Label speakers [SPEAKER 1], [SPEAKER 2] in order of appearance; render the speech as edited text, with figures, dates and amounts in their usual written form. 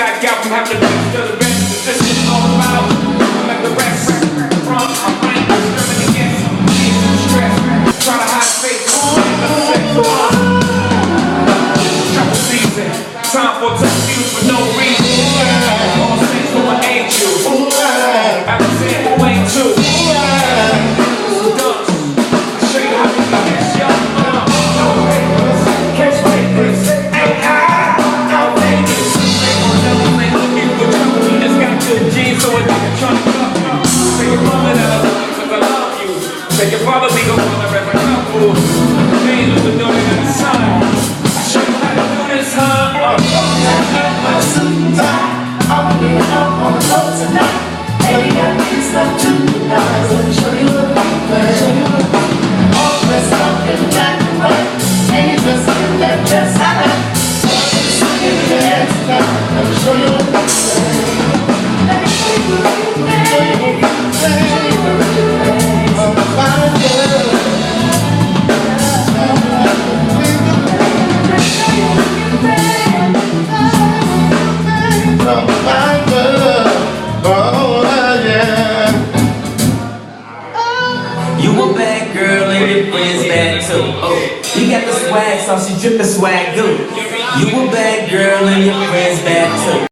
[SPEAKER 1] back out from having to to the rest. This is all about. I'm at the rest. From I'm running, disturbing against some stress. Try to hide face on. Trouble season. Time for confused for no reason. All things for my angel. Alexander Wayne too. Dunks. Show you how to do this, y'all. Catch papers. So a nigga tryna fuck you. Say your mama that I love you 'cause I love you. Say your father we gon' wanna rep a couple. Angels are doing it in the sun. I show you how to do this, huh?
[SPEAKER 2] My suit and tie, I'm getting up on the road tonight. Baby, got me stuff to tonight. Let me show you a thing. All dressed up in black and white. And you just in that dress I like. Give me the ass tonight. Let me show you a thing. Let me show you a thing. I'm a fine girl.
[SPEAKER 3] You a bad girl and your friends bad too. Oh, you got the swag, so she drippin' swag good. You a bad girl and your friends bad too.